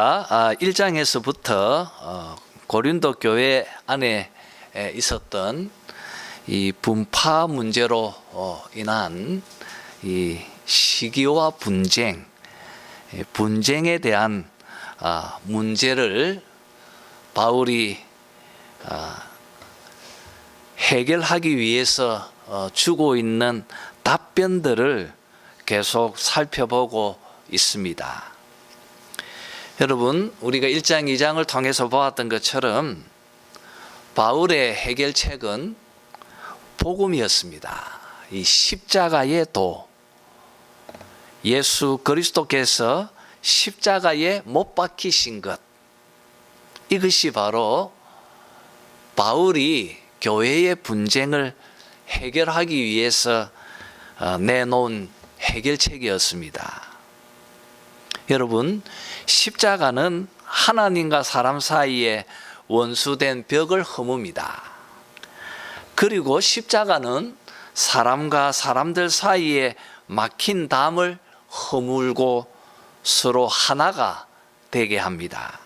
1장에서부터 고린도 교회 안에 있었던 이 분파 문제로 인한 이 시기와 분쟁에 대한 문제를 바울이 해결하기 위해서 주고 있는 답변들을 계속 살펴보고 있습니다. 여러분, 우리가 1장, 2장을 통해서 보았던 것처럼 바울의 해결책은 복음이었습니다. 이 십자가의 도, 예수 그리스도께서 십자가에 못 박히신 것, 이것이 바로 바울이 교회의 분쟁을 해결하기 위해서 내놓은 해결책이었습니다. 여러분, 십자가는 하나님과 사람 사이에 원수된 벽을 허뭅니다. 그리고 십자가는 사람과 사람들 사이에 막힌 담을 허물고 서로 하나가 되게 합니다.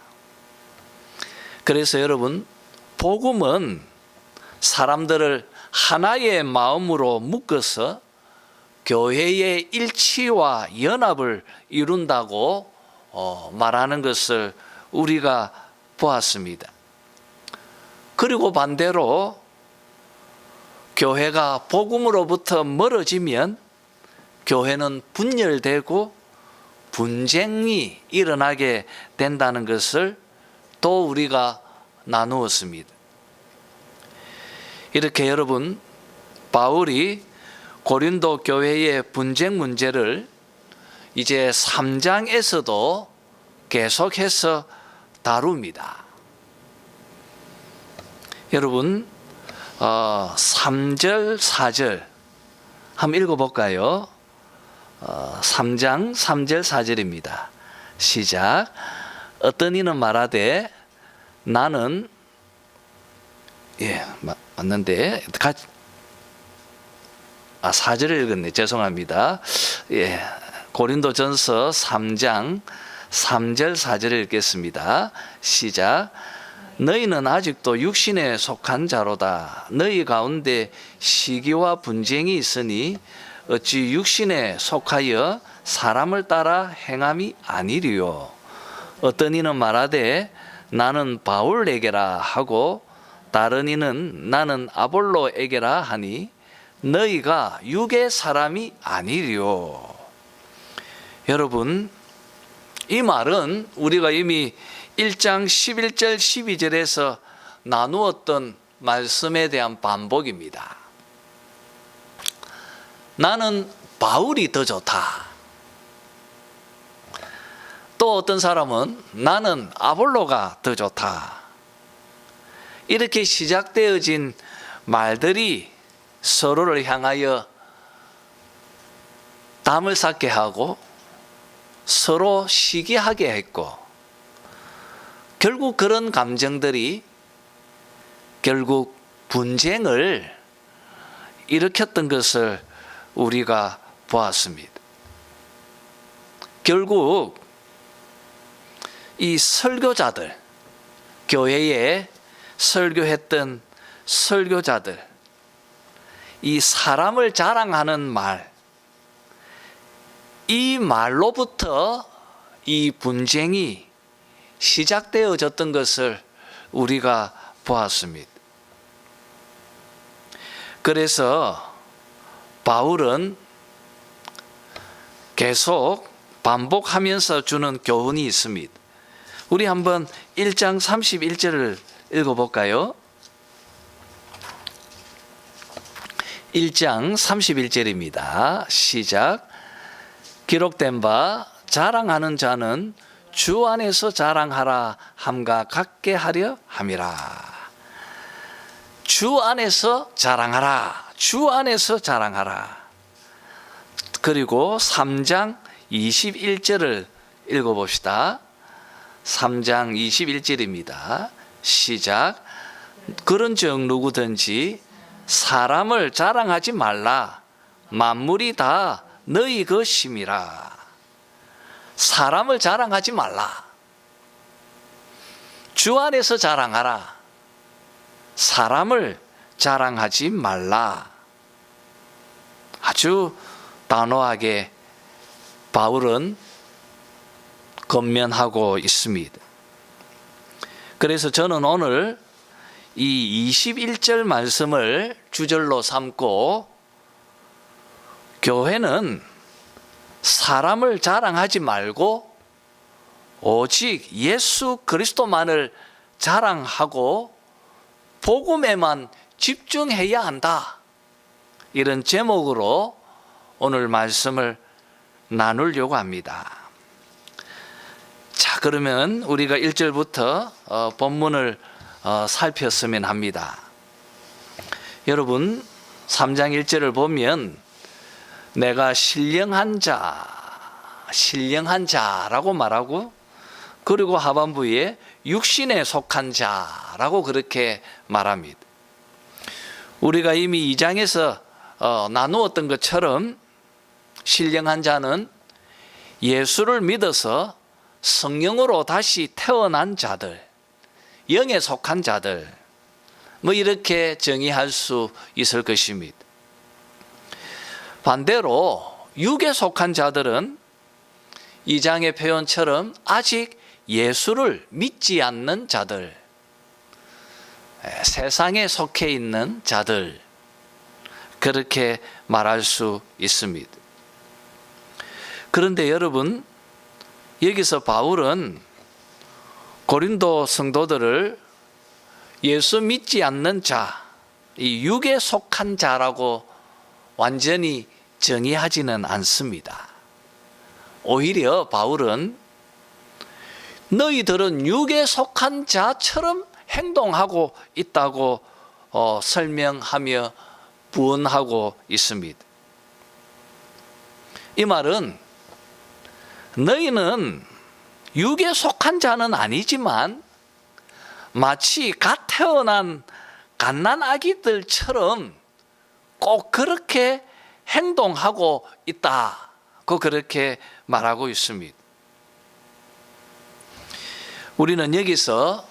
그래서 여러분, 복음은 사람들을 하나의 마음으로 묶어서 교회의 일치와 연합을 이룬다고 말하는 것을 우리가 보았습니다. 그리고 반대로 교회가 복음으로부터 멀어지면 교회는 분열되고 분쟁이 일어나게 된다는 것을 또 우리가 나누었습니다. 이렇게 여러분, 바울이 고린도 교회의 분쟁 문제를 이제 3장에서도 계속해서 다룹니다. 여러분, 3절, 4절 한번 읽어볼까요? 3장 3절 4절입니다. 시작. 어떤 이는 말하되 나는 맞는데 4절을 읽었네. 죄송합니다. 고린도전서 3장 3절 4절을 읽겠습니다. 시작. 너희는 아직도 육신에 속한 자로다. 너희 가운데 시기와 분쟁이 있으니 어찌 육신에 속하여 사람을 따라 행함이 아니리요. 어떤 이는 말하되 나는 바울에게라 하고 다른 이는 나는 아볼로에게라 하니 너희가 육의 사람이 아니리요. 여러분, 이 말은 우리가 이미 1장 11절 12절에서 나누었던 말씀에 대한 반복입니다. 나는 바울이 더 좋다. 또 어떤 사람은 나는 아볼로가 더 좋다. 이렇게 시작되어진 말들이 서로를 향하여 담을 쌓게 하고 서로 시기하게 했고, 결국 그런 감정들이 결국 분쟁을 일으켰던 것을 우리가 보았습니다. 결국 이 설교자들, 교회에 설교했던 설교자들, 이 사람을 자랑하는 말, 이 말로부터 이 분쟁이 시작되어졌던 것을 우리가 보았습니다. 그래서 바울은 계속 반복하면서 주는 교훈이 있습니다. 우리 한번 1장 31절을 읽어볼까요? 1장 31절입니다. 시작. 기록된 바 자랑하는 자는 주 안에서 자랑하라 함과 같게 하려 함이라. 주 안에서 자랑하라. 주 안에서 자랑하라. 그리고 3장 21절을 읽어봅시다. 3장 21절입니다. 시작. 그런즉 누구든지 사람을 자랑하지 말라. 만물이 다 너희 것임이라. 사람을 자랑하지 말라. 주 안에서 자랑하라. 사람을 자랑하지 말라. 아주 단호하게 바울은 권면하고 있습니다. 그래서 저는 오늘 이 21절 말씀을 주절로 삼고, 교회는 사람을 자랑하지 말고 오직 예수 그리스도만을 자랑하고 복음에만 집중해야 한다, 이런 제목으로 오늘 말씀을 나누려고 합니다. 자, 그러면 우리가 1절부터 본문을 살폈으면 합니다. 여러분, 3장 1절을 보면 내가 신령한 자라고 말하고, 그리고 하반부에 육신에 속한 자라고 그렇게 말합니다. 우리가 이미 2장에서 나누었던 것처럼 신령한 자는 예수를 믿어서 성령으로 다시 태어난 자들, 영에 속한 자들, 이렇게 정의할 수 있을 것입니다. 반대로 육에 속한 자들은 2장의 표현처럼 아직 예수를 믿지 않는 자들, 세상에 속해 있는 자들, 그렇게 말할 수 있습니다. 그런데 여러분, 여기서 바울은 고린도 성도들을 예수 믿지 않는 자, 이 육에 속한 자라고 완전히 정의하지는 않습니다. 오히려 바울은 너희들은 육에 속한 자처럼 행동하고 있다고 설명하며 부언하고 있습니다. 이 말은 너희는 육에 속한 자는 아니지만 마치 갓 태어난 갓난아기들처럼 꼭 그렇게 행동하고 있다고 그렇게 말하고 있습니다. 우리는 여기서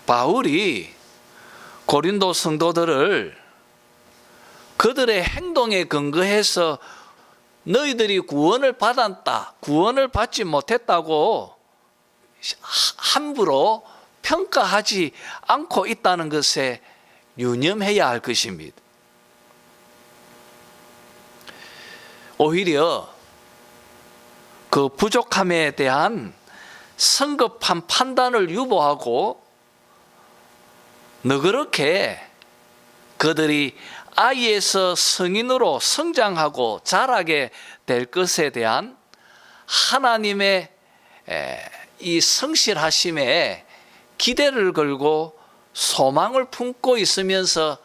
바울이 고린도 성도들을 그들의 행동에 근거해서 너희들이 구원을 받았다, 구원을 받지 못했다고 함부로 평가하지 않고 있다는 것에 유념해야 할 것입니다. 오히려 그 부족함에 대한 성급한 판단을 유보하고 너그럽게 그들이 아이에서 성인으로 성장하고 자라게 될 것에 대한 하나님의 이 성실하심에 기대를 걸고 소망을 품고 있으면서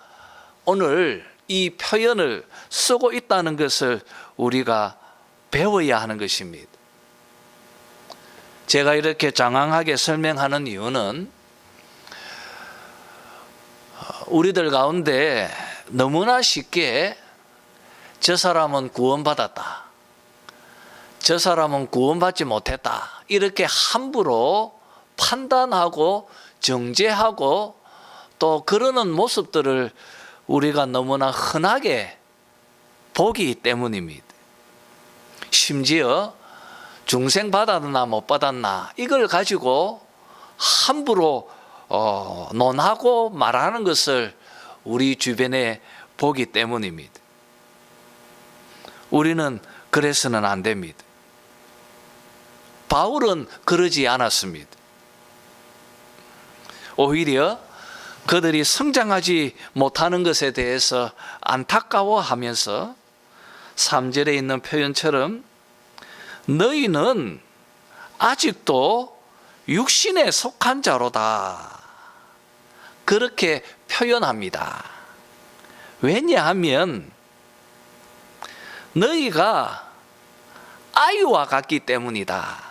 오늘 이 표현을 쓰고 있다는 것을 우리가 배워야 하는 것입니다. 제가 이렇게 장황하게 설명하는 이유는 우리들 가운데 너무나 쉽게 저 사람은 구원받았다, 저 사람은 구원받지 못했다, 이렇게 함부로 판단하고 정죄하고 또 그러는 모습들을 우리가 너무나 흔하게 보기 때문입니다. 심지어 중생 받았나 못 받았나 이걸 가지고 함부로 논하고 말하는 것을 우리 주변에 보기 때문입니다. 우리는 그래서는 안 됩니다. 바울은 그러지 않았습니다. 오히려 그들이 성장하지 못하는 것에 대해서 안타까워하면서 3절에 있는 표현처럼 너희는 아직도 육신에 속한 자로다, 그렇게 표현합니다. 왜냐하면 너희가 아이와 같기 때문이다.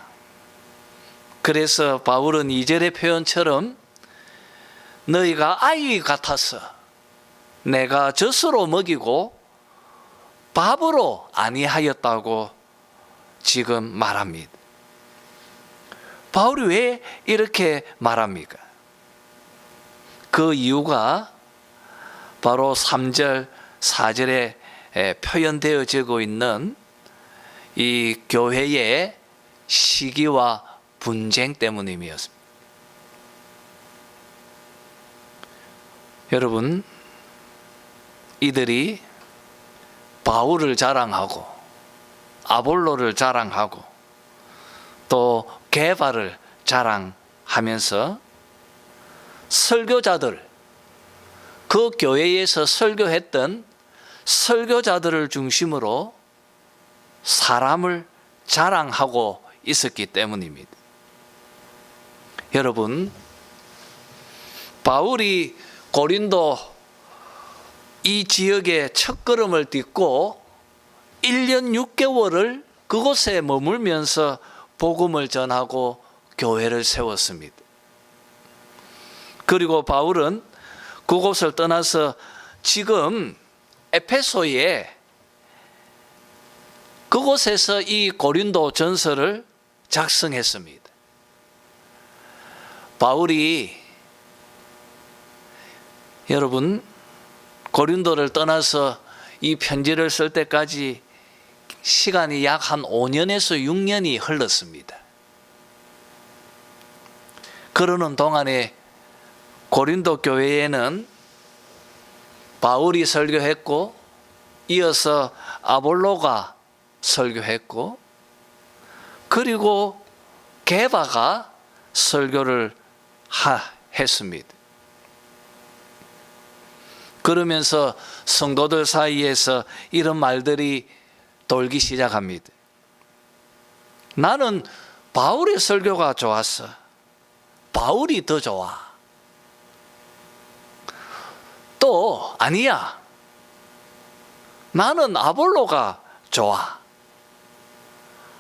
그래서 바울은 2절의 표현처럼 너희가 아이 같아서 내가 젖으로 먹이고 밥으로 아니하였다고 지금 말합니다. 바울이 왜 이렇게 말합니까? 그 이유가 바로 3절, 4절에 표현되어지고 있는 이 교회의 시기와 분쟁 때문임이었습니다. 여러분, 이들이 바울을 자랑하고 아볼로를 자랑하고 또 게바를 자랑하면서 설교자들, 그 교회에서 설교했던 설교자들을 중심으로 사람을 자랑하고 있었기 때문입니다. 여러분, 바울이 고린도 이 지역에 첫걸음을 딛고 1년 6개월을 그곳에 머물면서 복음을 전하고 교회를 세웠습니다. 그리고 바울은 그곳을 떠나서 지금 에페소에 그곳에서 이 고린도 전서를 작성했습니다. 바울이 여러분, 고린도를 떠나서 이 편지를 쓸 때까지 시간이 약 한 5년에서 6년이 흘렀습니다. 그러는 동안에 고린도 교회에는 바울이 설교했고 이어서 아볼로가 설교했고 그리고 게바가 설교를 했습니다. 그러면서 성도들 사이에서 이런 말들이 돌기 시작합니다. 나는 바울의 설교가 좋았어. 바울이 더 좋아. 또 아니야. 나는 아볼로가 좋아.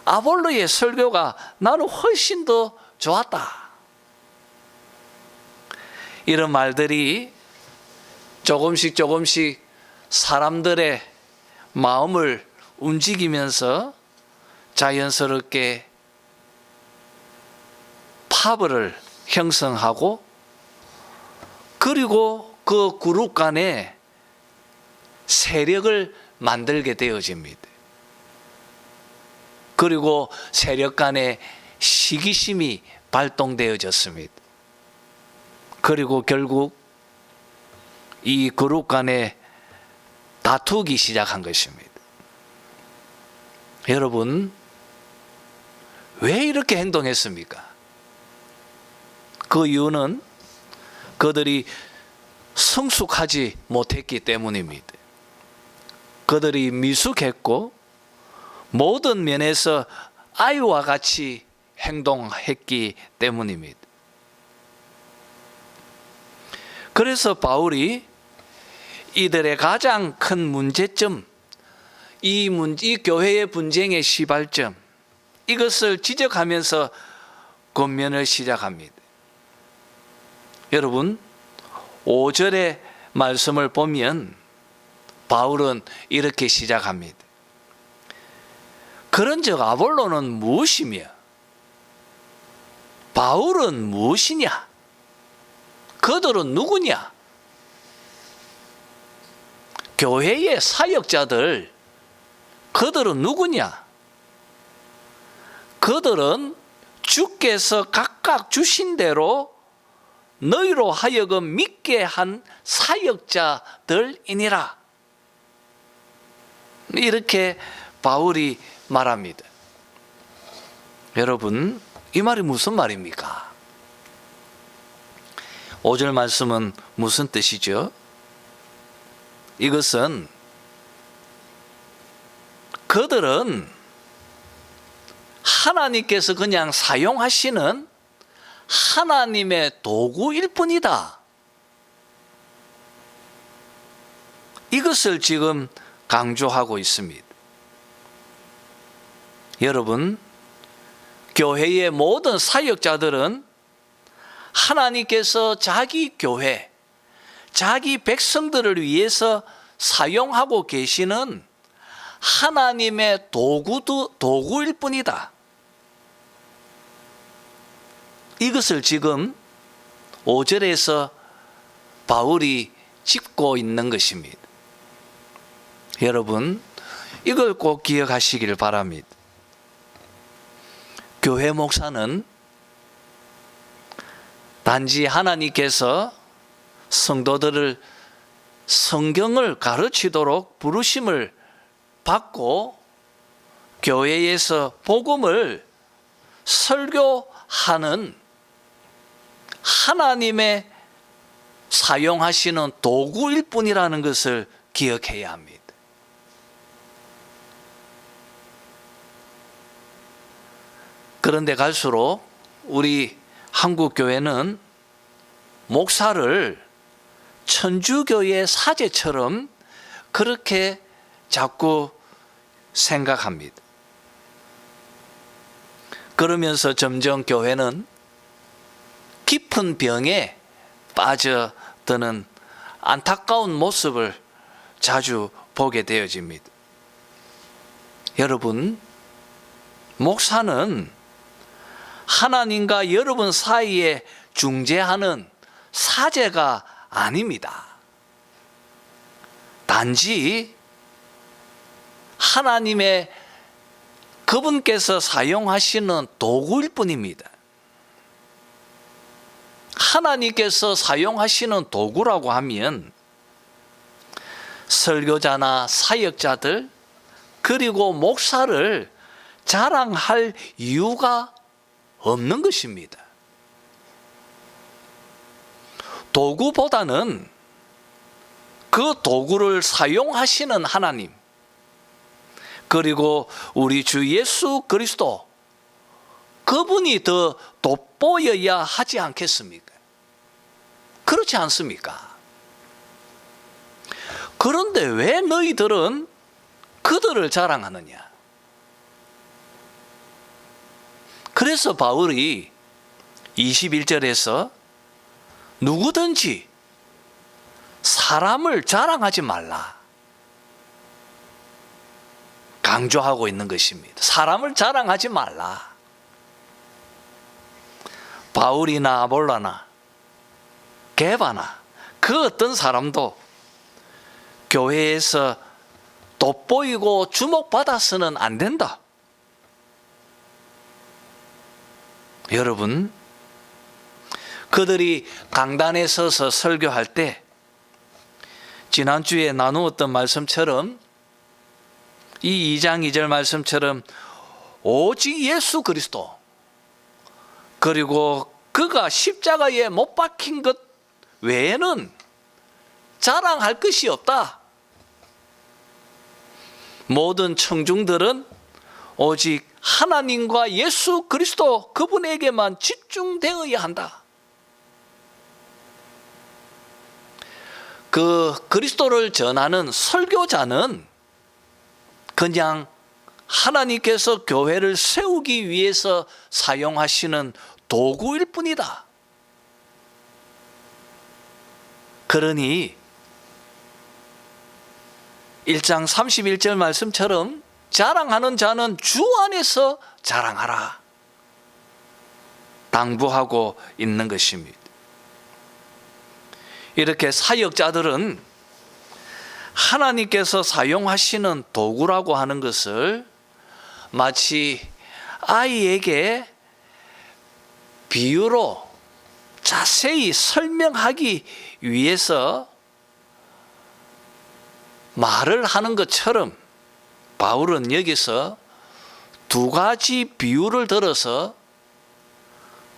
아볼로의 설교가 나는 훨씬 더 좋았다. 이런 말들이 조금씩 사람들의 마음을 움직이면서 자연스럽게 파벌을 형성하고 그리고 그 그룹 간에 세력을 만들게 되어집니다. 그리고 세력 간에 시기심이 발동되어졌습니다. 그리고 결국 이 그룹 간에 다투기 시작한 것입니다. 여러분, 왜 이렇게 행동했습니까? 그 이유는 그들이 성숙하지 못했기 때문입니다. 그들이 미숙했고 모든 면에서 아이와 같이 행동했기 때문입니다. 그래서 바울이 이들의 가장 큰 문제점, 이 교회의 분쟁의 시발점, 이것을 지적하면서 권면을 시작합니다. 여러분, 5절의 말씀을 보면 바울은 이렇게 시작합니다. 그런즉 아볼로는 무엇이며 바울은 무엇이냐? 그들은 누구냐? 교회의 사역자들, 그들은 누구냐? 그들은 주께서 각각 주신 대로 너희로 하여금 믿게 한 사역자들이니라. 이렇게 바울이 말합니다. 여러분, 이 말이 무슨 말입니까? 5절 말씀은 무슨 뜻이죠? 이것은 그들은 하나님께서 그냥 사용하시는 하나님의 도구일 뿐이다. 이것을 지금 강조하고 있습니다. 여러분, 교회의 모든 사역자들은 하나님께서 자기 교회, 자기 백성들을 위해서 사용하고 계시는 하나님의 도구일 뿐이다. 이것을 지금 5절에서 바울이 짚고 있는 것입니다. 여러분, 이걸 꼭 기억하시길 바랍니다. 교회 목사는 단지 하나님께서 성도들을 성경을 가르치도록 부르심을 받고 교회에서 복음을 설교하는 하나님의 사용하시는 도구일 뿐이라는 것을 기억해야 합니다. 그런데 갈수록 우리 한국 교회는 목사를 천주교의 사제처럼 그렇게 자꾸 생각합니다. 그러면서 점점 교회는 깊은 병에 빠져드는 안타까운 모습을 자주 보게 되어집니다. 여러분, 목사는 하나님과 여러분 사이에 중재하는 사제가 아닙니다. 단지 하나님의 그분께서 사용하시는 도구일 뿐입니다. 하나님께서 사용하시는 도구라고 하면 설교자나 사역자들 그리고 목사를 자랑할 이유가 없는 것입니다. 도구보다는 그 도구를 사용하시는 하나님, 그리고 우리 주 예수 그리스도, 그분이 더 돋보여야 하지 않겠습니까? 그렇지 않습니까? 그런데 왜 너희들은 그들을 자랑하느냐? 그래서 바울이 21절에서 누구든지 사람을 자랑하지 말라 강조하고 있는 것입니다. 사람을 자랑하지 말라. 바울이나 아볼로나 게바나 그 어떤 사람도 교회에서 돋보이고 주목받아서는 안 된다. 여러분, 그들이 강단에 서서 설교할 때 지난주에 나누었던 말씀처럼 이 2장 2절 말씀처럼 오직 예수 그리스도 그리고 그가 십자가에 못 박힌 것 외에는 자랑할 것이 없다. 모든 청중들은 오직 하나님과 예수 그리스도 그분에게만 집중되어야 한다. 그 그리스도를 전하는 설교자는 그냥 하나님께서 교회를 세우기 위해서 사용하시는 도구일 뿐이다. 그러니 1장 31절 말씀처럼 자랑하는 자는 주 안에서 자랑하라 당부하고 있는 것입니다. 이렇게 사역자들은 하나님께서 사용하시는 도구라고 하는 것을 마치 아이에게 비유로 자세히 설명하기 위해서 말을 하는 것처럼 바울은 여기서 두 가지 비유를 들어서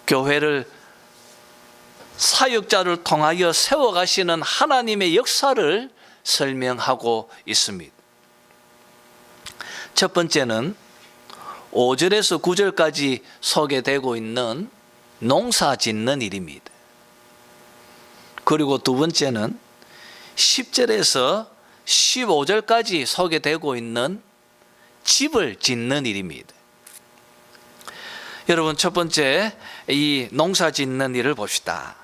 교회를 사역자를 통하여 세워가시는 하나님의 역사를 설명하고 있습니다. 첫 번째는 5절에서 9절까지 소개되고 있는 농사 짓는 일입니다. 그리고 두 번째는 10절에서 15절까지 소개되고 있는 집을 짓는 일입니다. 여러분, 첫 번째 이 농사 짓는 일을 봅시다.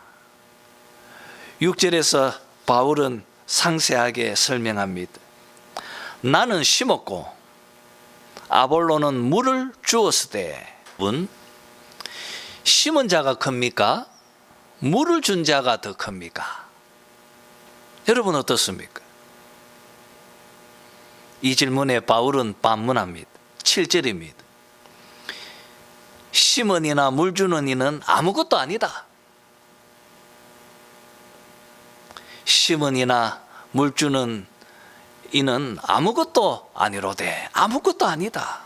6절에서 바울은 상세하게 설명합니다. 나는 심었고 아볼로는 물을 주었으되 심은 자가 큽니까? 물을 준 자가 더 큽니까? 여러분 어떻습니까? 이 질문에 바울은 반문합니다. 7절입니다. 심은 이나 물 주는 이는 아무것도 아니다. 심은 이나 물 주는 이는 아무것도 아니로되, 아무것도 아니다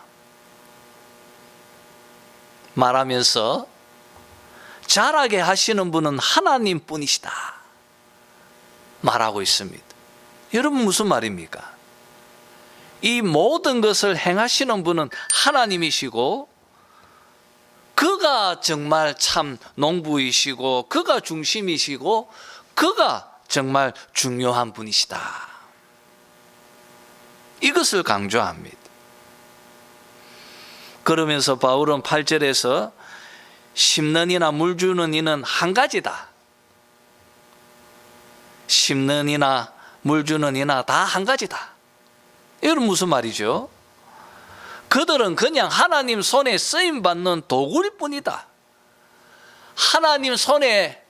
말하면서 자라게 하시는 분은 하나님 뿐이시다 말하고 있습니다. 여러분 무슨 말입니까? 이 모든 것을 행하시는 분은 하나님이시고, 그가 정말 참 농부이시고, 그가 중심이시고, 그가 정말 중요한 분이시다. 이것을 강조합니다. 그러면서 바울은 8절에서 심는 이나 물 주는 이는 한 가지다. 심는 이나 물 주는 이나 다 한 가지다. 이건 무슨 말이죠? 그들은 그냥 하나님 손에 쓰임받는 도구일 뿐이다. 하나님 손에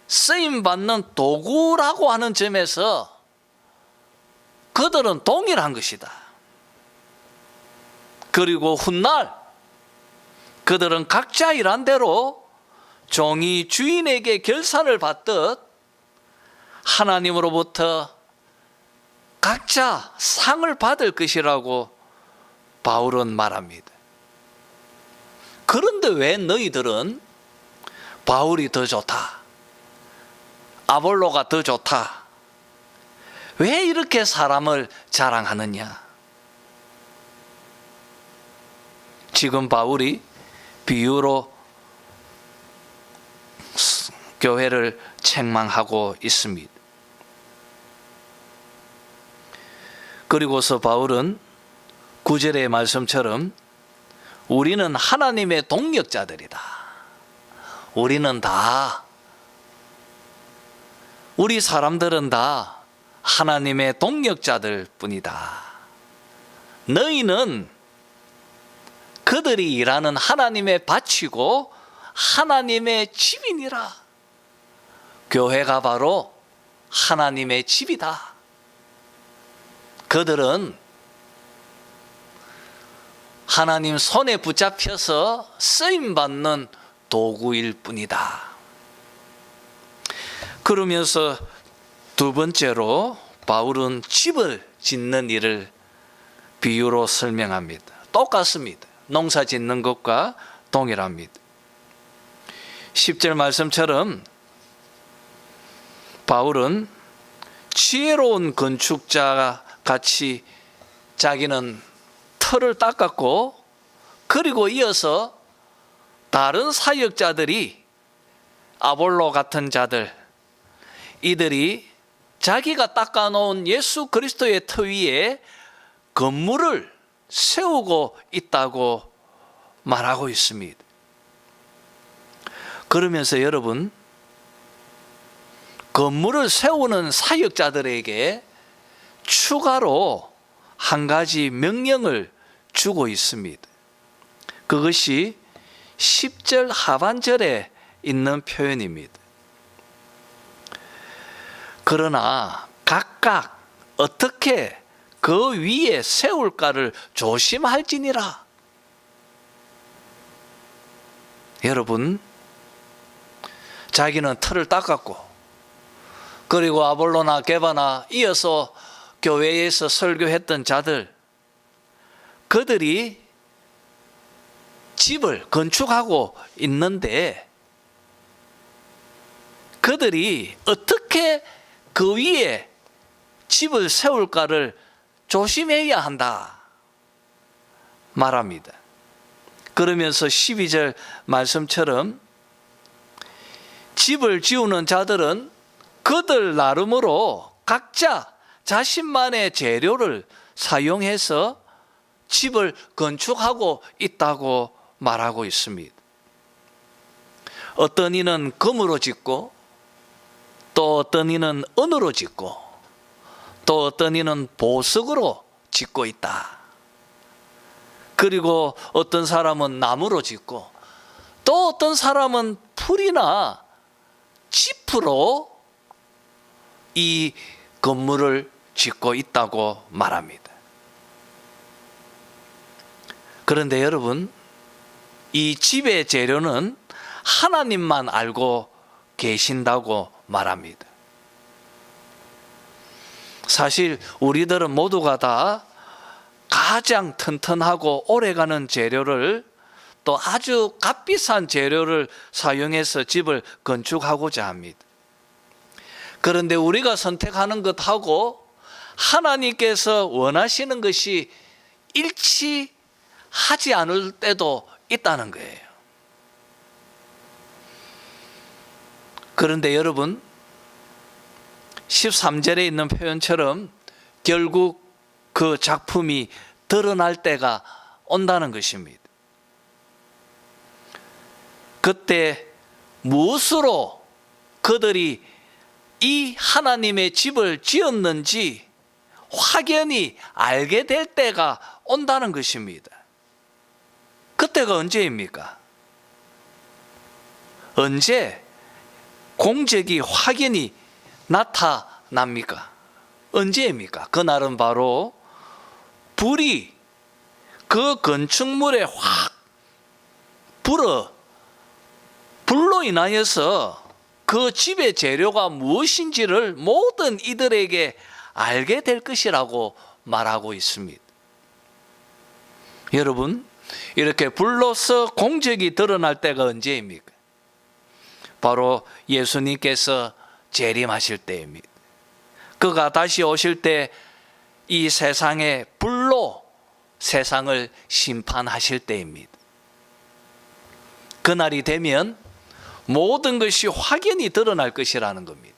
쓰임받는 도구라고 하는 점에서 그들은 동일한 것이다. 그리고 훗날 그들은 각자 일한 대로 종이 주인에게 결산을 받듯 하나님으로부터 각자 상을 받을 것이라고 바울은 말합니다. 그런데 왜 너희들은 바울이 더 좋다, 아볼로가 더 좋다, 왜 이렇게 사람을 자랑하느냐? 지금 바울이 비유로 교회를 책망하고 있습니다. 그리고서 바울은 9절의 말씀처럼 우리는 하나님의 동력자들이다. 우리 사람들은 다 하나님의 동력자들 뿐이다. 너희는 그들이 일하는 하나님의 밭이고 하나님의 집이니라. 교회가 바로 하나님의 집이다. 그들은 하나님 손에 붙잡혀서 쓰임받는 도구일 뿐이다. 그러면서 두 번째로 바울은 집을 짓는 일을 비유로 설명합니다. 똑같습니다. 농사 짓는 것과 동일합니다. 10절 말씀처럼 바울은 지혜로운 건축자 같이 자기는 틀을 닦았고, 그리고 이어서 다른 사역자들이 아볼로 같은 자들, 이들이 자기가 닦아놓은 예수 그리스도의 터 위에 건물을 세우고 있다고 말하고 있습니다. 그러면서 여러분, 건물을 세우는 사역자들에게 추가로 한 가지 명령을 주고 있습니다. 그것이 10절 하반절에 있는 표현입니다. 그러나 각각 어떻게 그 위에 세울까를 조심할지니라. 여러분, 자기는 틀을 닦았고, 그리고 아볼로나 게바나 이어서 교회에서 설교했던 자들, 그들이 집을 건축하고 있는데 그들이 어떻게 그 위에 집을 세울까를 조심해야 한다 말합니다. 그러면서 12절 말씀처럼 집을 지우는 자들은 그들 나름으로 각자 자신만의 재료를 사용해서 집을 건축하고 있다고 말하고 있습니다. 어떤 이는 금으로 짓고, 또 어떤 이는 은으로 짓고, 또 어떤 이는 보석으로 짓고 있다. 그리고 어떤 사람은 나무로 짓고, 또 어떤 사람은 풀이나 짚으로 이 건물을 짓고 있다고 말합니다. 그런데 여러분, 이 집의 재료는 하나님만 알고 계신다고 말합니다. 사실 우리들은 모두가 다 가장 튼튼하고 오래가는 재료를, 또 아주 값비싼 재료를 사용해서 집을 건축하고자 합니다. 그런데 우리가 선택하는 것하고 하나님께서 원하시는 것이 일치하지 않을 때도 있다는 거예요. 그런데 여러분, 13절에 있는 표현처럼 결국 그 작품이 드러날 때가 온다는 것입니다. 그때 무엇으로 그들이 이 하나님의 집을 지었는지 확연히 알게 될 때가 온다는 것입니다. 그때가 언제입니까? 언제 공적이 확연히 나타납니까? 언제입니까? 그날은 바로 불이 그 건축물에 확 불로 인하여서 그 집의 재료가 무엇인지를 모든 이들에게 알게 될 것이라고 말하고 있습니다. 여러분, 이렇게 불로서 공적이 드러날 때가 언제입니까? 바로 예수님께서 재림하실 때입니다. 그가 다시 오실 때 이 세상에 불로 세상을 심판하실 때입니다. 그날이 되면 모든 것이 확연히 드러날 것이라는 겁니다.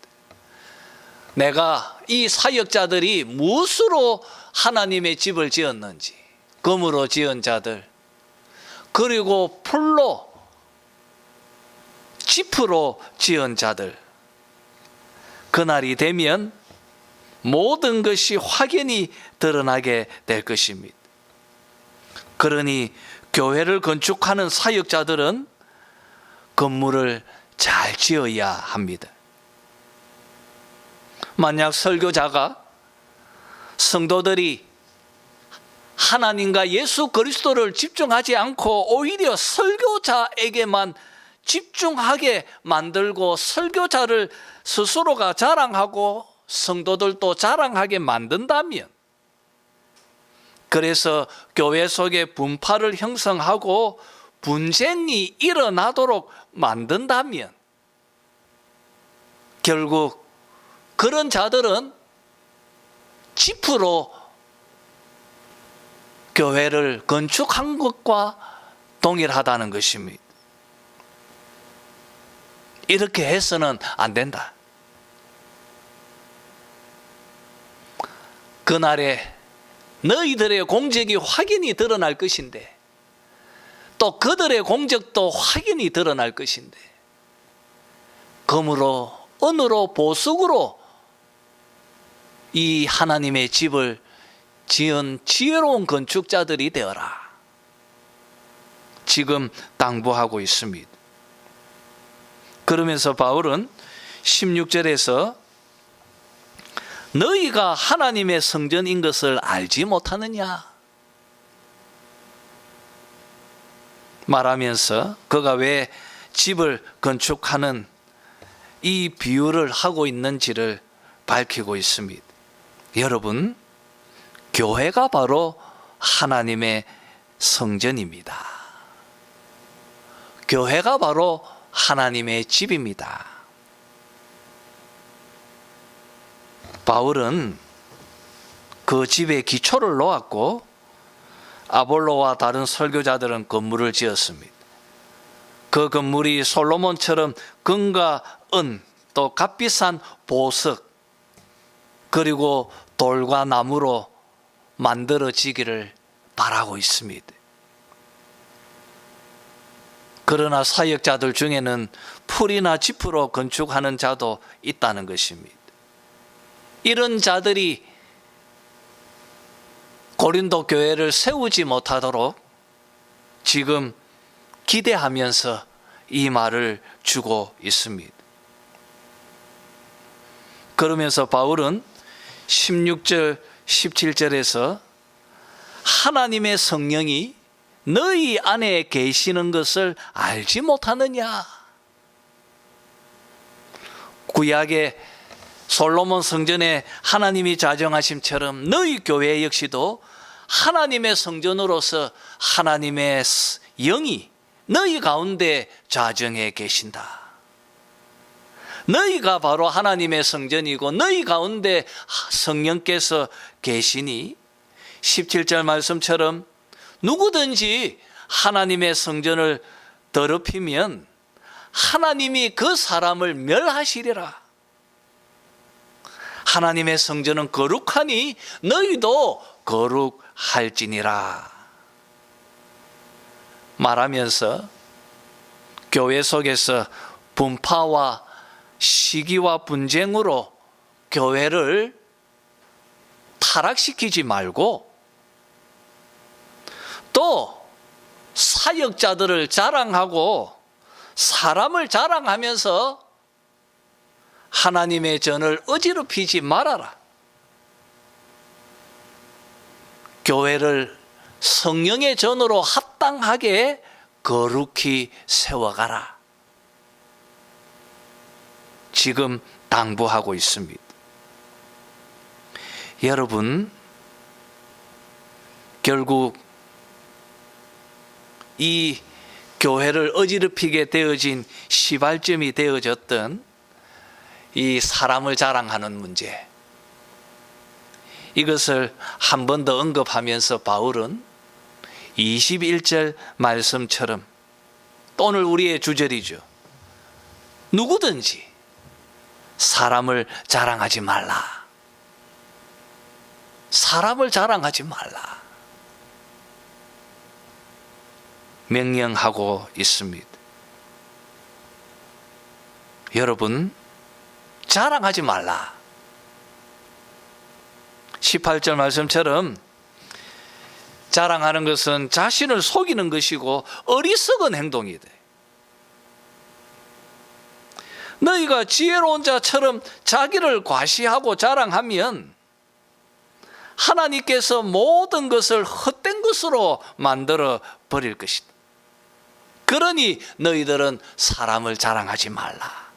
내가 이 사역자들이 무엇으로 하나님의 집을 지었는지, 금으로 지은 자들, 그리고 풀로, 지프로 지은 자들, 그날이 되면 모든 것이 확연히 드러나게 될 것입니다. 그러니 교회를 건축하는 사역자들은 건물을 잘 지어야 합니다. 만약 설교자가 성도들이 하나님과 예수 그리스도를 집중하지 않고 오히려 설교자에게만 집중하게 만들고 설교자를 스스로가 자랑하고 성도들도 자랑하게 만든다면, 그래서 교회 속에 분파를 형성하고 분쟁이 일어나도록 만든다면, 결국 그런 자들은 지프로 교회를 건축한 것과 동일하다는 것입니다. 이렇게 해서는 안 된다. 그날에 너희들의 공적이 확연히 드러날 것인데, 또 그들의 공적도 확연히 드러날 것인데, 금으로, 은으로, 보석으로 이 하나님의 집을 지은 지혜로운 건축자들이 되어라. 지금 당부하고 있습니다. 그러면서 바울은 16절에서 너희가 하나님의 성전인 것을 알지 못하느냐 말하면서 그가 왜 집을 건축하는 이 비유를 하고 있는지를 밝히고 있습니다. 여러분, 교회가 바로 하나님의 성전입니다. 교회가 바로 하나님의 집입니다. 바울은 그 집에 기초를 놓았고 아볼로와 다른 설교자들은 건물을 지었습니다. 그 건물이 솔로몬처럼 금과 은, 또 값비싼 보석, 그리고 돌과 나무로 만들어지기를 바라고 있습니다. 그러나 사역자들 중에는 풀이나 지프로 건축하는 자도 있다는 것입니다. 이런 자들이 고린도 교회를 세우지 못하도록 지금 기대하면서 이 말을 주고 있습니다. 그러면서 바울은 16절 17절에서 하나님의 성령이 너희 안에 계시는 것을 알지 못하느냐. 구약의 솔로몬 성전에 하나님이 자정하심처럼 너희 교회 역시도 하나님의 성전으로서 하나님의 영이 너희 가운데 자정해 계신다. 너희가 바로 하나님의 성전이고 너희 가운데 성령께서 계시니 17절 말씀처럼 누구든지 하나님의 성전을 더럽히면 하나님이 그 사람을 멸하시리라. 하나님의 성전은 거룩하니 너희도 거룩할지니라 말하면서 교회 속에서 분파와 시기와 분쟁으로 교회를 타락시키지 말고 또 사역자들을 자랑하고 사람을 자랑하면서 하나님의 전을 어지럽히지 말아라. 교회를 성령의 전으로 합당하게 거룩히 세워가라. 지금 당부하고 있습니다. 여러분, 결국 이 교회를 어지럽히게 되어진 시발점이 되어졌던 이 사람을 자랑하는 문제, 이것을 한 번 더 언급하면서 바울은 21절 말씀처럼, 오늘 우리의 주절이죠, 누구든지 사람을 자랑하지 말라. 사람을 자랑하지 말라 명령하고 있습니다. 여러분, 자랑하지 말라. 18절 말씀처럼 자랑하는 것은 자신을 속이는 것이고 어리석은 행동이다. 너희가 지혜로운 자처럼 자기를 과시하고 자랑하면 하나님께서 모든 것을 헛된 것으로 만들어 버릴 것이다. 그러니 너희들은 사람을 자랑하지 말라.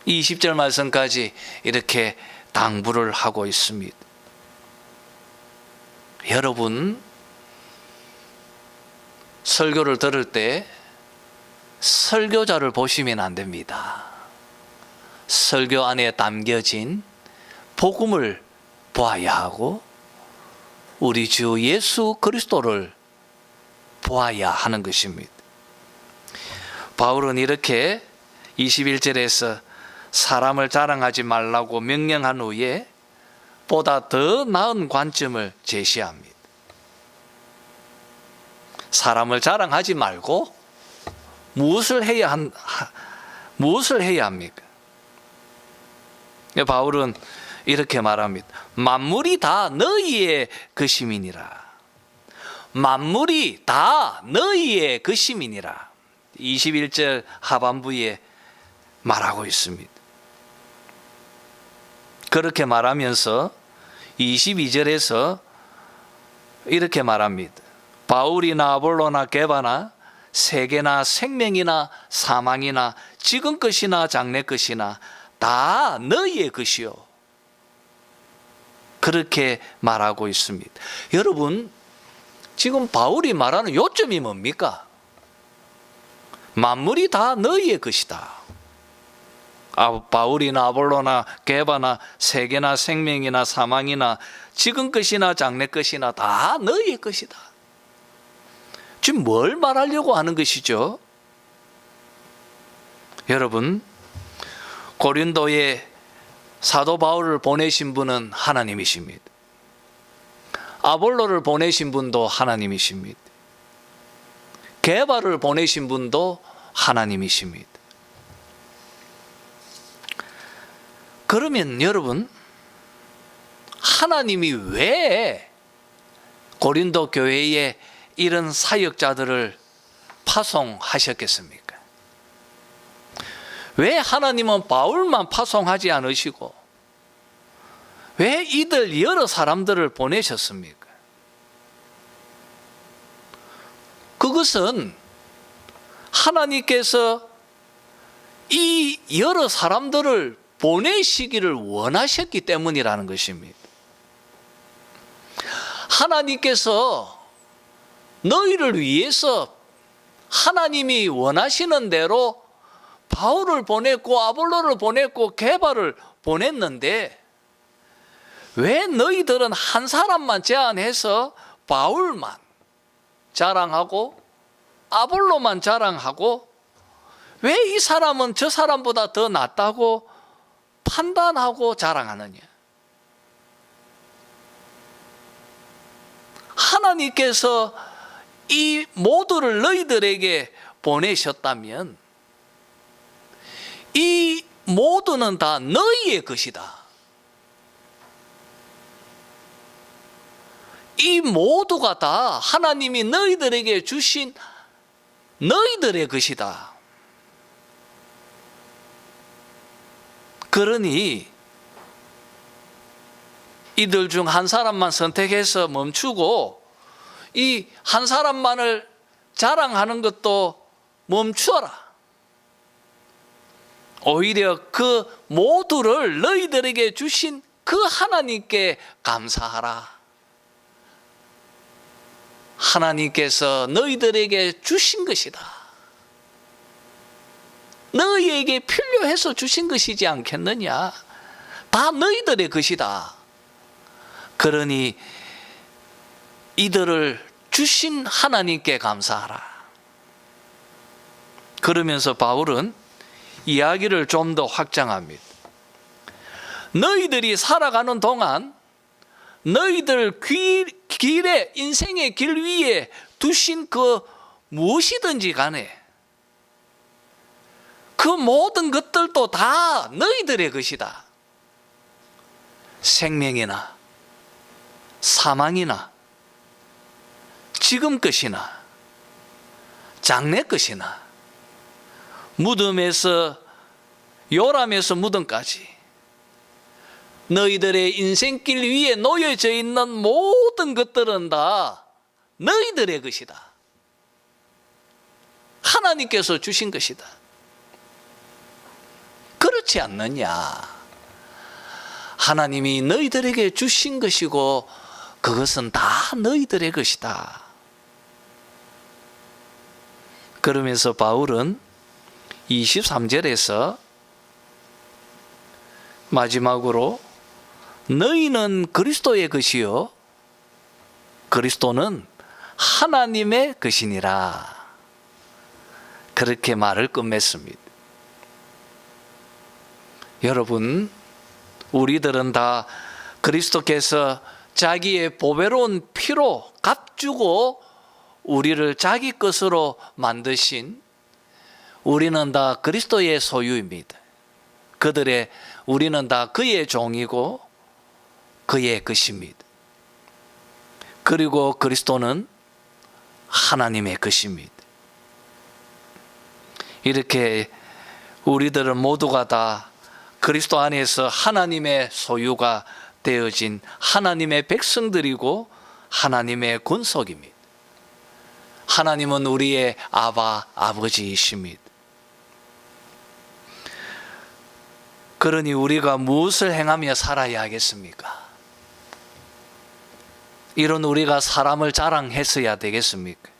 20절 말씀까지 이렇게 당부를 하고 있습니다. 여러분, 설교를 들을 때 설교자를 보시면 안 됩니다. 설교 안에 담겨진 복음을 보아야 하고 우리 주 예수 그리스도를 보아야 하는 것입니다. 바울은 이렇게 21절에서 사람을 자랑하지 말라고 명령한 후에 보다 더 나은 관점을 제시합니다. 사람을 자랑하지 말고 무엇을 해야 합니까? 바울은 이렇게 말합니다. 만물이 다 너희의 것임이니라. 만물이 다 너희의 것임이니라. 21절 하반부에 말하고 있습니다. 그렇게 말하면서 22절에서 이렇게 말합니다. 바울이나 아볼로나 게바나 세계나 생명이나 사망이나 지금 것이나 장래 것이나 다 너희의 것이요. 그렇게 말하고 있습니다. 여러분, 지금 바울이 말하는 요점이 뭡니까? 만물이 다 너희의 것이다. 바울이나 아볼로나 게바나 세계나 생명이나 사망이나 지금 것이나 장래 것이나 다 너희의 것이다. 지금 뭘 말하려고 하는 것이죠? 여러분, 고린도에 사도 바울을 보내신 분은 하나님이십니다. 아볼로를 보내신 분도 하나님이십니다. 게바를 보내신 분도 하나님이십니다. 그러면 여러분, 하나님이 왜 고린도 교회에 이런 사역자들을 파송하셨겠습니까? 왜 하나님은 바울만 파송하지 않으시고 왜 이들 여러 사람들을 보내셨습니까? 그것은 하나님께서 이 여러 사람들을 보내시기를 원하셨기 때문이라는 것입니다. 하나님께서 너희를 위해서 하나님이 원하시는 대로 바울을 보냈고 아볼로를 보냈고 게바를 보냈는데 왜 너희들은 한 사람만 제안해서 바울만 자랑하고 아볼로만 자랑하고 왜 이 사람은 저 사람보다 더 낫다고 판단하고 자랑하느냐? 하나님께서 이 모두를 너희들에게 보내셨다면 이 모두는 다 너희의 것이다. 이 모두가 다 하나님이 너희들에게 주신 너희들의 것이다. 그러니 이들 중 한 사람만 선택해서 멈추고 이 한 사람만을 자랑하는 것도 멈추어라. 오히려 그 모두를 너희들에게 주신 그 하나님께 감사하라. 하나님께서 너희들에게 주신 것이다. 너희에게 필요해서 주신 것이지 않겠느냐? 다 너희들의 것이다. 그러니 이들을 주신 하나님께 감사하라. 그러면서 바울은 이야기를 좀 더 확장합니다. 너희들이 살아가는 동안 너희들 길에 인생의 길 위에 두신 그 무엇이든지 간에 그 모든 것들도 다 너희들의 것이다. 생명이나 사망이나 지금 것이나 장래 것이나 무덤에서 요람에서 무덤까지 너희들의 인생길 위에 놓여져 있는 모든 것들은 다 너희들의 것이다. 하나님께서 주신 것이다. 그렇지 않느냐? 하나님이 너희들에게 주신 것이고 그것은 다 너희들의 것이다. 그러면서 바울은 23절에서 마지막으로 너희는 그리스도의 것이요 그리스도는 하나님의 것이니라. 그렇게 말을 끝맺습니다. 여러분, 우리들은 다 그리스도께서 자기의 보배로운 피로 값주고 우리를 자기 것으로 만드신 우리는 다 그리스도의 소유입니다. 우리는 다 그의 종이고 그의 것입니다. 그리고 그리스도는 하나님의 것입니다. 이렇게 우리들은 모두가 다 그리스도 안에서 하나님의 소유가 되어진 하나님의 백성들이고 하나님의 권속입니다. 하나님은 우리의 아버지이십니다. 그러니 우리가 무엇을 행하며 살아야 하겠습니까? 이런 우리가 사람을 자랑했어야 되겠습니까?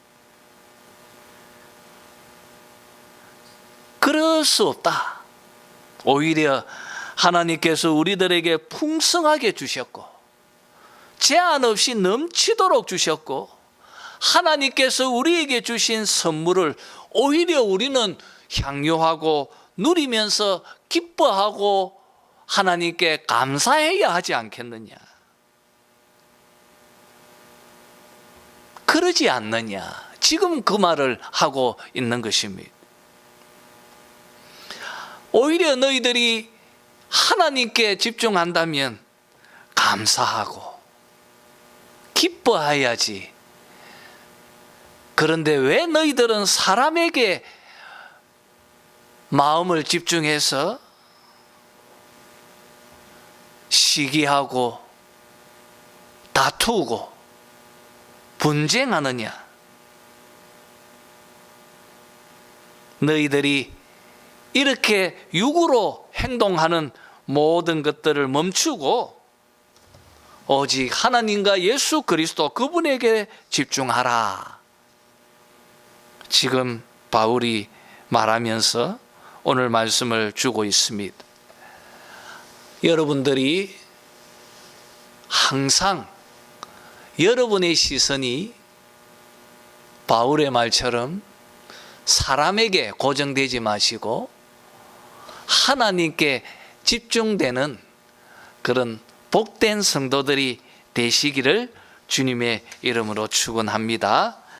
그럴 수 없다. 오히려 하나님께서 우리들에게 풍성하게 주셨고 제한 없이 넘치도록 주셨고 하나님께서 우리에게 주신 선물을 오히려 우리는 향유하고 누리면서 기뻐하고 하나님께 감사해야 하지 않겠느냐? 그러지 않느냐? 지금 그 말을 하고 있는 것입니다. 오히려 너희들이 하나님께 집중한다면 감사하고 기뻐해야지. 그런데 왜 너희들은 사람에게 마음을 집중해서 시기하고 다투고 분쟁하느냐? 너희들이 이렇게 육으로 행동하는 모든 것들을 멈추고 오직 하나님과 예수 그리스도 그분에게 집중하라. 지금 바울이 말하면서 오늘 말씀을 주고 있습니다. 여러분들이 항상 여러분의 시선이 바울의 말처럼 사람에게 고정되지 마시고 하나님께 집중되는 그런 복된 성도들이 되시기를 주님의 이름으로 축원합니다.